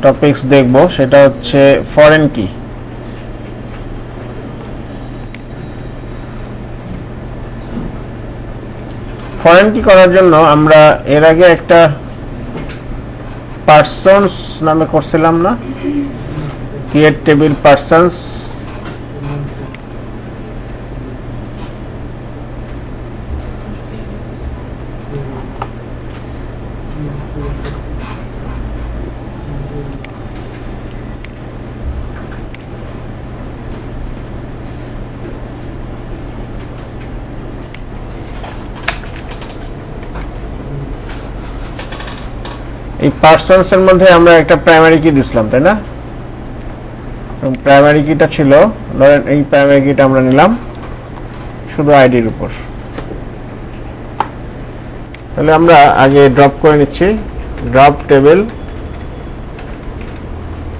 Topics দেখব সেটা হচ্ছে ফরেন কি। ফরেন কি করার জন্য আমরা এর আগে একটা পার্সনস নামে করছিলাম না, ক্রিয়েট টেবিল পার্সনস। এই পার্সনস এর মধ্যে আমরা একটা প্রাইমারি কি দিছিলাম, তাই না? প্রাইমারি কিটা ছিল, ধরেন এই প্রাইমারি কিটা আমরা নিলাম শুধু আইডির উপর। তাহলে আমরা আগে ড্রপ করে নিচ্ছি, ড্রপ টেবিল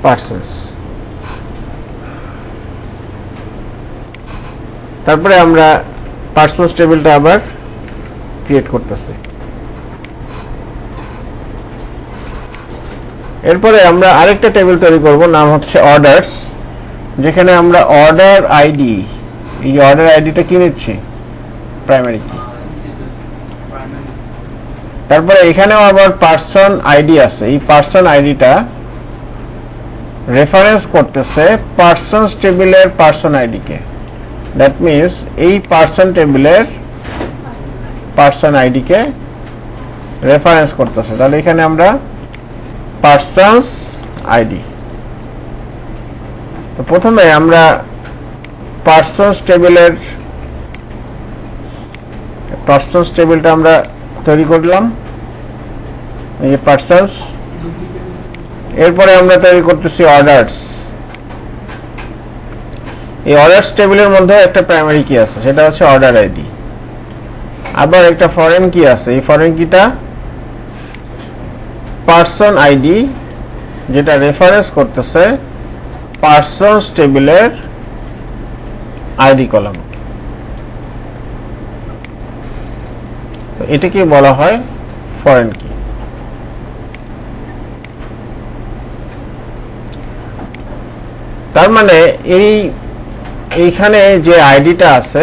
পার্সনস। তারপরে আমরা পার্সনস টেবিলটা আবার ক্রিয়েট করতেছি। এরপরে আমরা আরেকটা টেবিল তৈরি করব, নাম হচ্ছে অর্ডারস, যেখানে আমরা অর্ডার আইডি, এই অর্ডার আইডিটা কি নিচ্ছি, প্রাইমারি কি। তারপরে এখানেও আবার পার্সন আইডি আছে, এই পার্সন আইডিটা রেফারেন্স করতেছে পার্সনস টেবিলের পার্সন আইডিকে। দ্যাট মিনস এই পার্সন টেবিলের পার্সন আইডিকে রেফারেন্স করতেছে। তাহলে এখানে আমরা পার্সনস আইডি। তো প্রথমে আমরা পার্সনস টেবিলটা আমরা তৈরি করলাম, এই পার্সনস। এরপরে আমরা তৈরি করতেছি অর্ডারস। এই অর্ডারস টেবিলের মধ্যে একটা প্রাইমারি কি আছে, সেটা হচ্ছে অর্ডার আইডি। আবার একটা ফরেন কি আছে, এই ফরেন কিটা পার্সন আইডি, যেটা রেফারেন্স করতেছে পার্সনস টেবিলের আইডি কলাম। এটাকে বলা হয় ফরেন কি। তার মানে এইখানে যে আইডিটা আছে,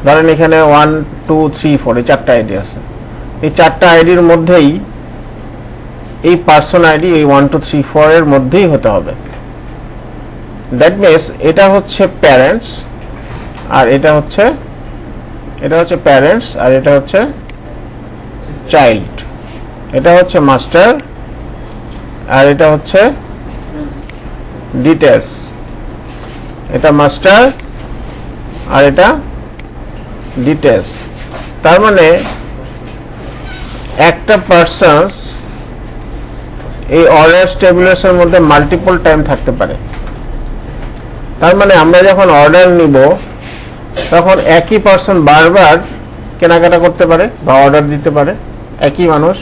ধরেন এখানে 1 2 3 4 এই চারটা আইডি আছে, এই চারটা আইডির মধ্যেই এই পার্সন আইডি এই 1 2 3 4 এর মধ্যেই হতে হবে। দ্যাট মিনস এটা হচ্ছে প্যারেন্টস, আর এটা হচ্ছে প্যারেন্টস, আর এটা হচ্ছে চাইল্ড। এটা হচ্ছে মাস্টার, আর এটা হচ্ছে ডিটেলস। এটা মাস্টার আর এটা ডিটেলস। তার মানে একটা পার্সনস এই অর্ডার টেবিলের মধ্যে মাল্টিপল টাইম থাকতে পারে। তার মানে আমরা যখন অর্ডার নিব তখন একই পার্সন বারবার কেনাকাটা করতে পারে বা অর্ডার দিতে পারে। একই মানুষ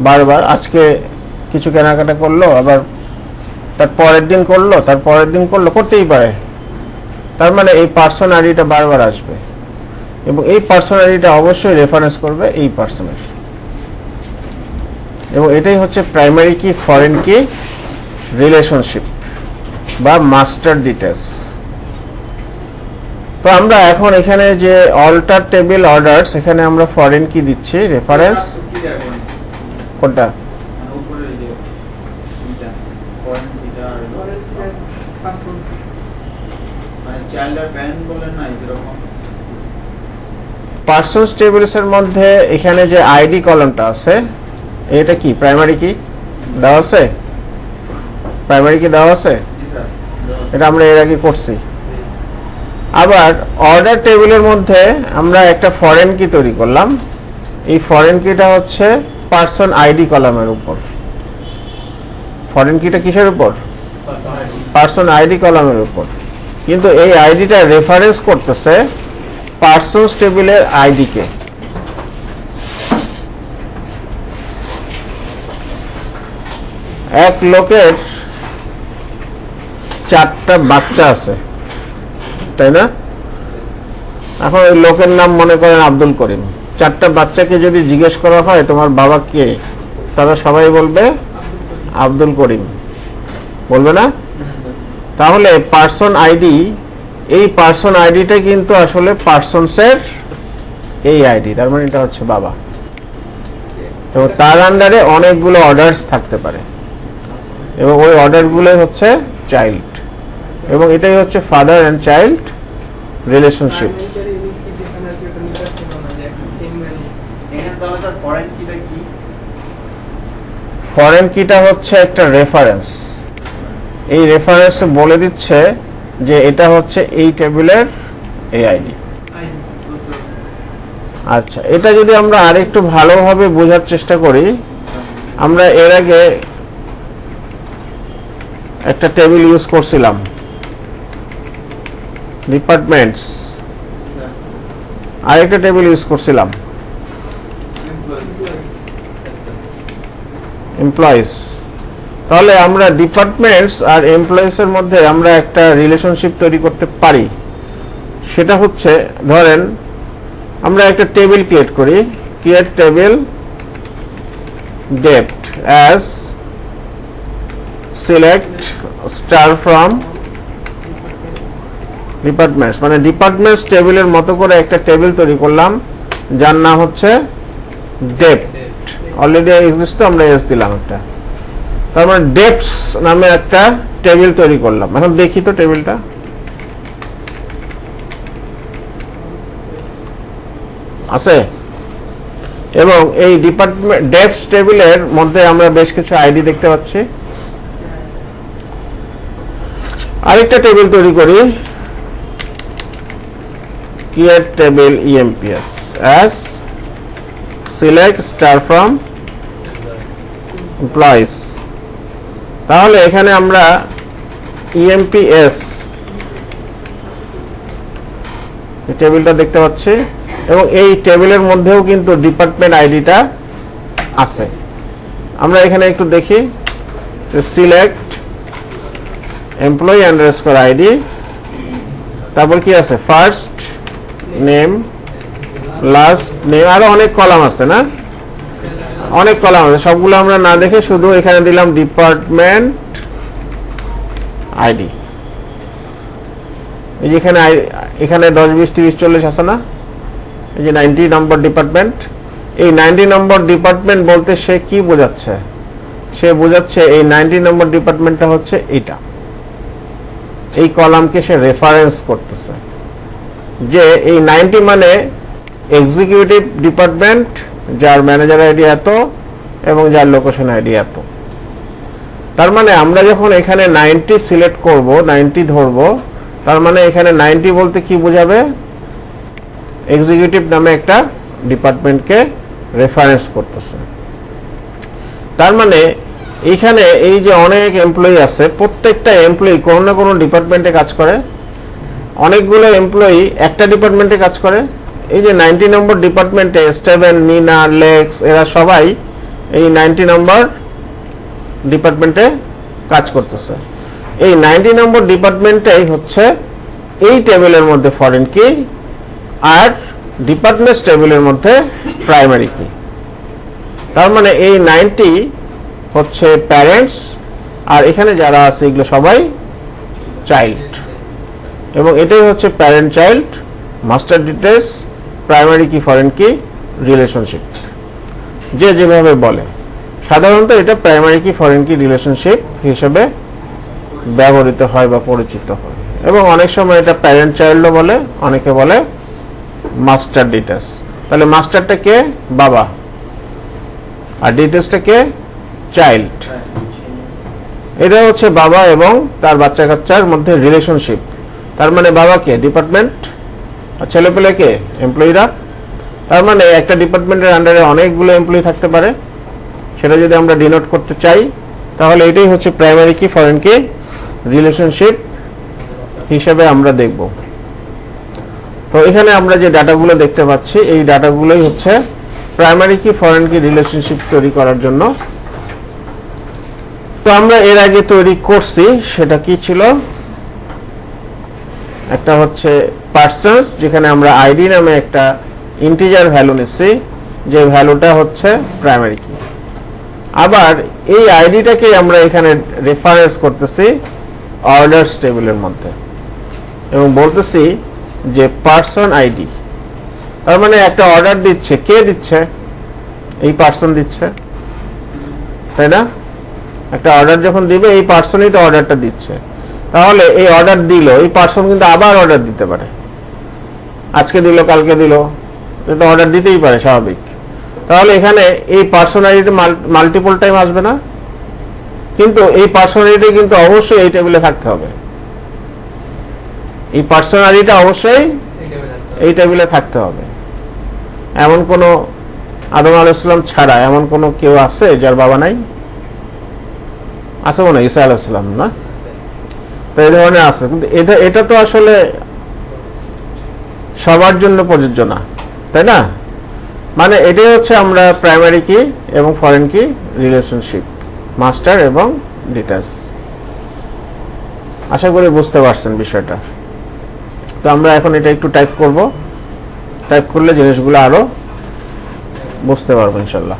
বারবার আজকে কিছু কেনাকাটা করলো, আবার তার পরের দিন করলো, তার পরের দিন করলো, করতেই পারে। তার মানে এই পার্সন আইডিটা বারবার আসবে এবং এই পার্সন আইডিটা অবশ্যই রেফারেন্স করবে এই পার্সনের। এবং এটাই হচ্ছে প্রাইমারি কি, ফরেন কি রিলেশনশিপ বা মাস্টার ডিটেলস। তো আমরা এখন এখানে যে অল্টার টেবিল অর্ডারস, এখানে আমরা ফরেন কি দিচ্ছি, রেফারেন্স কোনটা, পার্সনস টেবিলস এর মধ্যে এখানে যে আইডি কলামটা আছে, এটা কি প্রাইমারি কি দেওয়া আছে, প্রাইমারি কি দেওয়া আছে, এটা আমরা এর আগে করছি। আবার অর্ডার টেবিলের মধ্যে আমরা একটা ফরেন কি তৈরি করলাম, এই ফরেন কিটা হচ্ছে পার্সন আইডি কলামের উপর। ফরেন কিটা কিসের উপর, পার্সন আইডি কলামের উপর, কিন্তু এই আইডিটা রেফারেন্স করতেছে পার্সনস টেবিলের আইডিকে। এক লোকের 4টা বাচ্চা আছে, তাই না? এখন ওই লোকের নাম মনে করেন আব্দুল করিম। 4টা বাচ্চাকে যদি জিজ্ঞেস করা হয় তোমার বাবা কে, তারা সবাই বলবে আব্দুল করিম, বলবে না? তাহলে পার্সন আইডি, এই পার্সন আইডিটা কিন্তু আসলে পার্সনসের এই আইডি, তার মানে এটা হচ্ছে বাবা। এবং তার আন্ডারে অনেকগুলো অর্ডারস থাকতে পারে এবং ওই অর্ডারগুলো হচ্ছে চাইল্ড, এবং এটাই হচ্ছে father and child relationships. Foreign কিটা হচ্ছে একটা রেফারেন্স, এই রেফারেন্সে বলে দিচ্ছে যে এটা হচ্ছে এই টেবিলের এই আইডি। আচ্ছা, এটা যদি আমরা আরেকটু ভালোভাবে বোঝার চেষ্টা করি, আমরা এর আগে একটা টেবিল ইউজ করছিলাম, ডিপার্টমেন্টস, আরেকটা টেবিল ইউজ করছিলাম এমপ্লয়িজ। তাহলে আমরা ডিপার্টমেন্টস আর এমপ্লয়িজ এর মধ্যে আমরা একটা রিলেশনশিপ তৈরি করতে পারি। সেটা হচ্ছে, ধরেন আমরা একটা টেবিল ক্রিয়েট করি, create table dept as select star from departments, মানে ডিপার্টমেন্টস টেবিলের মতো করে একটা টেবিল তৈরি করলাম যার নাম হচ্ছে ডেপ্ট। অলরেডি এক্সিস্ট, আমরা এস দিলাম একটা, তার মানে ডেপস নামে একটা টেবিল তৈরি করলাম। এখন দেখি তো টেবিলটা, আছে? এবং এই ডিপার্টমেন্ট ডেপস টেবিলের মধ্যে আমরা বেশ কিছু আইডি দেখতে পাচ্ছি। আরেকটা টেবিল তৈরি করি, create table EMPS as select star from employees. তাহলে এখানে আমরা ইএমপিএস টেবিলটা দেখতে পাচ্ছি, এবং এই টেবিলের মধ্যেও কিন্তু ডিপার্টমেন্ট আইডিটা আছে। আমরা এখানে একটু দেখি, সিলেক্ট এমপ্লয়ি আন্ডারস্কোর আইডি, তারপর কি আছে, ফার্স্ট নেম, লাস্ট নেম, আরো অনেক কলাম আছে না, অনেক কলাম আছে, সবগুলো আমরা না দেখে শুধু এখানে দিলাম ডিপার্টমেন্ট আইডি। এই যে এখানে 10, 20, 30, 40 আছে না, এই যে 90 নম্বর ডিপার্টমেন্ট। এই 90 নম্বর ডিপার্টমেন্ট বলতে সে কি বোঝাচ্ছে? সে বোঝাচ্ছে এই 90 নম্বর ডিপার্টমেন্টটা হচ্ছে এটা, এই কলামকে সে রেফারেন্স করতেছে যে এই 90 মানে এক্সিকিউটিভ ডিপার্টমেন্ট, যার ম্যানেজার আইডি এত এবং যার লোকেশন আইডি এত। তার মানে আমরা যখন এখানে 90 সিলেক্ট করব, 90 ধরব, তার মানে এখানে 90 বলতে কি বোঝাবে? এক্সিকিউটিভ নামে একটা ডিপার্টমেন্টকে রেফারেন্স করতেছে। তার মানে এইখানে এই যে অনেক এমপ্লয়ি আছে, প্রত্যেকটা এমপ্লয়ি কোনো না কোনো ডিপার্টমেন্টে কাজ করে, অনেকগুলো এমপ্লয়ি একটা ডিপার্টমেন্টে কাজ করে। এই যে 90 নম্বর ডিপার্টমেন্টে স্টেভেন, নিনা, লেক্স, এরা সবাই এই 90 নম্বর ডিপার্টমেন্টে কাজ করতেছে। এই 90 নম্বর ডিপার্টমেন্টেই হচ্ছে এই টেবিলের মধ্যে ফরেন কি, আর ডিপার্টমেন্ট টেবিলের মধ্যে প্রাইমারি কি। তার মানে এই 90 হচ্ছে প্যারেন্টস, আর এখানে যারা আছে এগুলো সবাই চাইল্ড, এবং এটাই হচ্ছে parent child master details primary কি ফরেন কি রিলেশনশিপ। যে যেভাবে বলে, সাধারণত এটা প্রাইমারি কি ফরেন কি রিলেশনশিপ হিসেবে ব্যবহৃত হয় বা পরিচিত হয়, এবং অনেক সময় এটা প্যারেন্ট চাইল্ডও বলে, অনেকে বলে মাস্টার ডিটেলস। তাহলে মাস্টারটা কে? বাবা, আর ডিটেলসটা কে? চাইল্ড। এটা হচ্ছে বাবা এবং তার বাচ্চা কাচ্চার মধ্যে রিলেশনশিপ। তার মানে বাবাকে ডিপার্টমেন্ট, আর ছেলেপেলেকে এমপ্লয়িরা। তার মানে একটা ডিপার্টমেন্টের আন্ডারে অনেকগুলো এমপ্লয়ি থাকতে পারে, সেটা যদি আমরা ডিনোট করতে চাই তাহলে এটাই হচ্ছে প্রাইমারি কি ফরেন কি রিলেশনশিপ হিসেবে আমরা দেখব। তো এখানে আমরা যে ডাটাগুলো দেখতে পাচ্ছি, এই ডাটাগুলোই হচ্ছে প্রাইমারি কি ফরেন কি রিলেশনশিপ তৈরি করার জন্য। তো আমরা এর আগে তৈরি করছি, সেটা কি ছিল? একটা হচ্ছে পার্সনস, যেখানে আমরা আইডি নামে একটা ইন্টিজার ভ্যালু নিচ্ছি, যে ভ্যালুটা হচ্ছে প্রাইমারি কি। আবার এই আইডিটাকে আমরা এখানে রেফারেন্স করতেছি অর্ডারস টেবিলের মধ্যে এবং বলতেছি যে পার্সন আইডি, তার মানে একটা অর্ডার দিচ্ছে, কে দিচ্ছে? এই পার্সন দিচ্ছে, তাই না? একটা অর্ডার যখন দিবে এই পার্সনই তো অর্ডারটা দিচ্ছে। তাহলে এই অর্ডার দিল, এই পার্সন কিন্তু আবার অর্ডার দিতে পারে, আজকে দিল কালকে দিল, এটা অর্ডার দিতেই পারে, স্বাভাবিক। তাহলে এখানে এই পার্সোনালিটি মাল্টিপল টাইম আসবে না, কিন্তু এই পার্সোনালিটি কিন্তু অবশ্যই এই টেবিলে থাকতে হবে। এই পার্সোনালিটি অবশ্যই এই টেবিলে থাকতে হবে। এমন কোন আদম আলাইহিস সালাম ছাড়া এমন কোন কেউ আছে যার বাবা নাই? আছে মনে হয় ঈসা আলাইহিস সালাম, না? তো এই ধরনের আছে, কিন্তু এটা তো আসলে সবার জন্য প্রযোজ্য না, তাই না? মানে এটাই হচ্ছে আমরা প্রাইমারি কি এবং ফরেন কি রিলেশনশিপ, মাস্টার এবং ডিটাচ। আশা করি বুঝতে পারছেন বিষয়টা। তো আমরা এখন এটা একটু টাইপ করব, টাইপ করলে জিনিসগুলো আরো বুঝতে পারবো ইনশাল্লাহ।